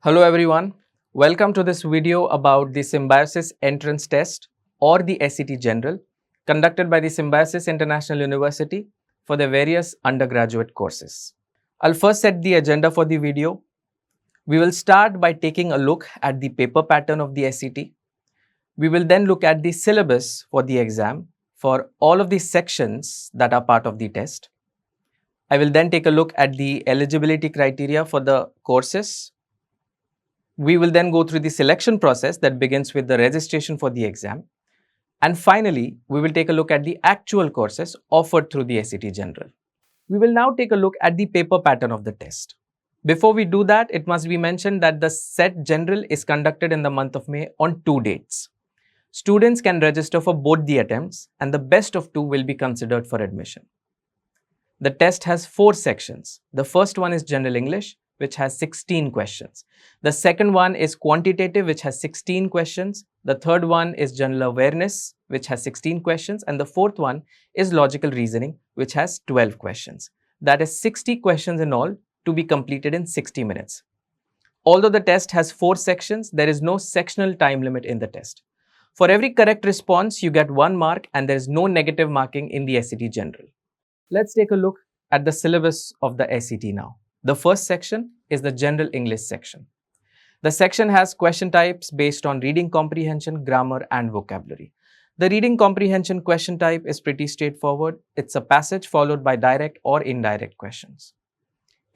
Hello everyone, welcome to this video about the Symbiosis Entrance Test or the SET General conducted by the Symbiosis International University for the various undergraduate courses. I'll first set the agenda for the video. We will start by taking a look at the paper pattern of the SET. We will then look at the syllabus for the exam for all of the sections that are part of the test. I will then take a look at the eligibility criteria for the courses. We will then go through the selection process that begins with the registration for the exam. And finally, we will take a look at the actual courses offered through the SET General. We will now take a look at the paper pattern of the test. Before we do that, it must be mentioned that the SET General is conducted in the month of May on 2 dates. Students can register for both the attempts and the best of 2 will be considered for admission. The test has 4 sections. The first one is General English, which has 16 questions. The second one is Quantitative, which has 16 questions. The third one is General Awareness, which has 16 questions. And the fourth one is Logical Reasoning, which has 12 questions. That is 60 questions in all to be completed in 60 minutes. Although the test has 4 sections, there is no sectional time limit in the test. For every correct response, you get 1 mark and there is no negative marking in the SET General. Let's take a look at the syllabus of the SET now. The first section is the General English section. The section has question types based on reading comprehension, grammar, and vocabulary. The reading comprehension question type is pretty straightforward. It's a passage followed by direct or indirect questions.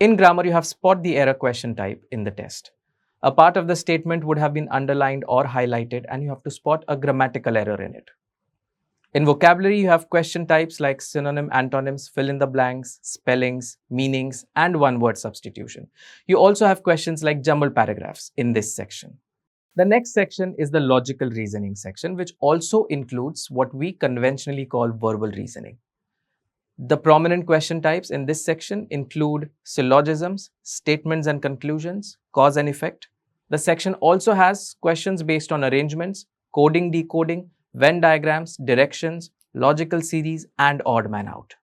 In grammar, you have spot the error question type in the test. A part of the statement would have been underlined or highlighted, and you have to spot a grammatical error in it. In vocabulary, you have question types like synonym, antonyms, fill in the blanks, spellings, meanings, and one-word substitution. You also have questions like jumbled paragraphs in this section. The next section is the logical reasoning section, which also includes what we conventionally call verbal reasoning. The prominent question types in this section include syllogisms, statements and conclusions, cause and effect. The section also has questions based on arrangements, coding, decoding, Venn diagrams, directions, logical series, and odd man out.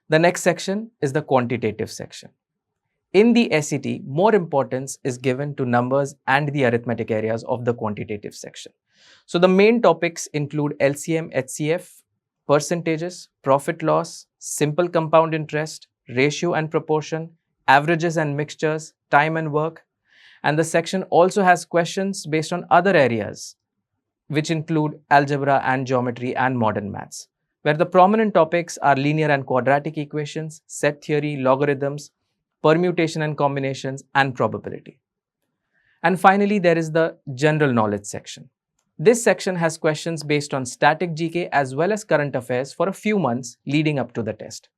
The next section is the quantitative section. In the SET, more importance is given to numbers and the arithmetic areas of the quantitative section. So the main topics include LCM, HCF, percentages, profit loss, simple compound interest, ratio and proportion, averages and mixtures, time and work. And the section also has questions based on other areas, which include algebra and geometry and modern maths, where the prominent topics are linear and quadratic equations, set theory, logarithms, permutation and combinations, and probability. And finally, there is the general knowledge section. This section has questions based on static GK as well as current affairs for a few months leading up to the test.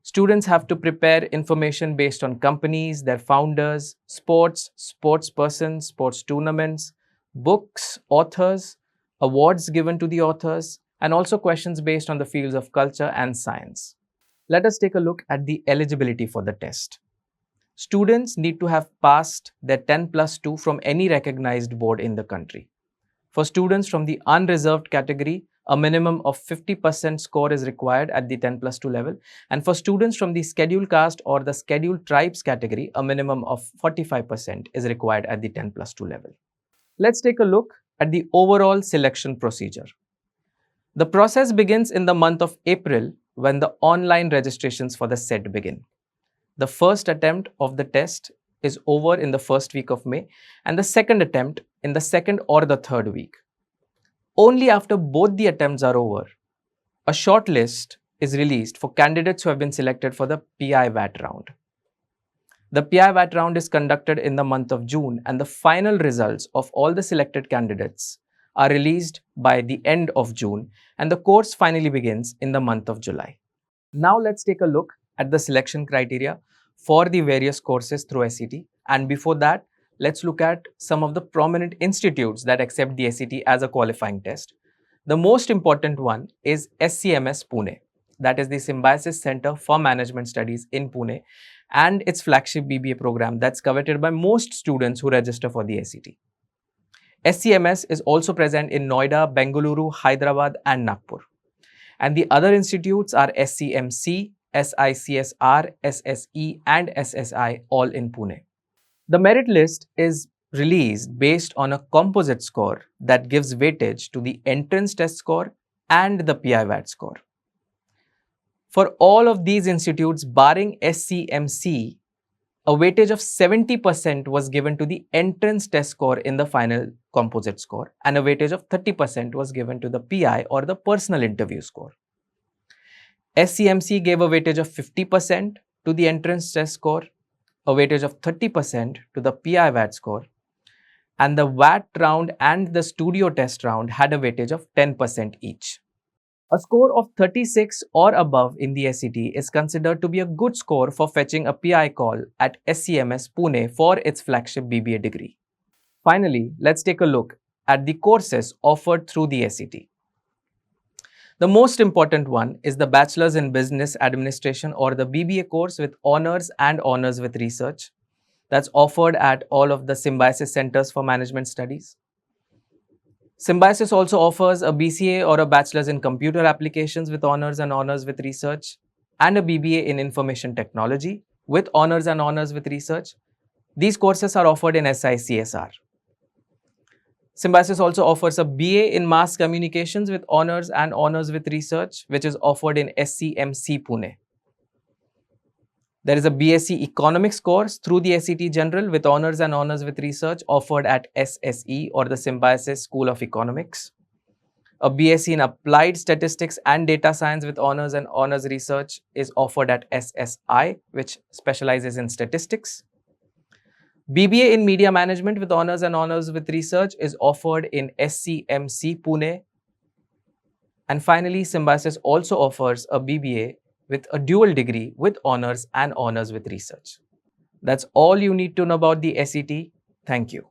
Students have to prepare information based on companies, their founders, sports, sports persons, sports tournaments, books, authors, awards given to the authors, and also questions based on the fields of culture and science. Let us take a look at the eligibility for the test. Students need to have passed their 10+2 from any recognized board in the country. For students from the unreserved category, a minimum of 50% score is required at the 10+2 level, and for students from the scheduled caste or the scheduled tribes category, a minimum of 45% is required at the 10+2 level. Let's take a look at the overall selection procedure. The process begins in the month of April when the online registrations for the SET begin. The first attempt of the test is over in the first week of May and the second attempt in the second or the third week. Only after both the attempts are over, a short list is released for candidates who have been selected for the PI-VAT round. The PI-VAT round is conducted in the month of June and the final results of all the selected candidates are released by the end of June and the course finally begins in the month of July. Now let's take a look at the selection criteria for the various courses through SET, and before that, let's look at some of the prominent institutes that accept the SET as a qualifying test. The most important one is SCMS Pune, that is the Symbiosis Center for Management Studies in Pune, and its flagship BBA program that's coveted by most students who register for the SET. SCMS is also present in Noida, Bengaluru, Hyderabad, and Nagpur. And the other institutes are SCMC, SICSR, SSE, and SSI, all in Pune. The merit list is released based on a composite score that gives weightage to the entrance test score and the PIVAT score. For all of these institutes barring SCMC, a weightage of 70% was given to the entrance test score in the final composite score, and a weightage of 30% was given to the PI or the personal interview score. SCMC gave a weightage of 50% to the entrance test score, a weightage of 30% to the PIVAT score, and the VAT round and the studio test round had a weightage of 10% each. A score of 36 or above in the SET is considered to be a good score for fetching a PI call at SCMS Pune for its flagship BBA degree. Finally, let's take a look at the courses offered through the SET. The most important one is the Bachelor's in Business Administration or the BBA course with honors and honors with research. That's offered at all of the Symbiosis Centers for Management Studies. Symbiosis also offers a BCA or a Bachelor's in Computer Applications with honors and honors with research, and a BBA in Information Technology with honors and honors with research. These courses are offered in SICSR. Symbiosis also offers a BA in Mass Communications with honors and honors with research, which is offered in SCMC Pune. There is a BSc Economics course through the SET General with honors and honors with research offered at SSE or the Symbiosis School of Economics. A BSc in Applied Statistics and Data Science with honors and honors research is offered at SSI, which specializes in statistics. BBA in Media Management with honors and honors with research is offered in SCMC Pune. And finally, Symbiosis also offers a BBA with a dual degree with honors and honors with research. That's all you need to know about the SET. Thank you.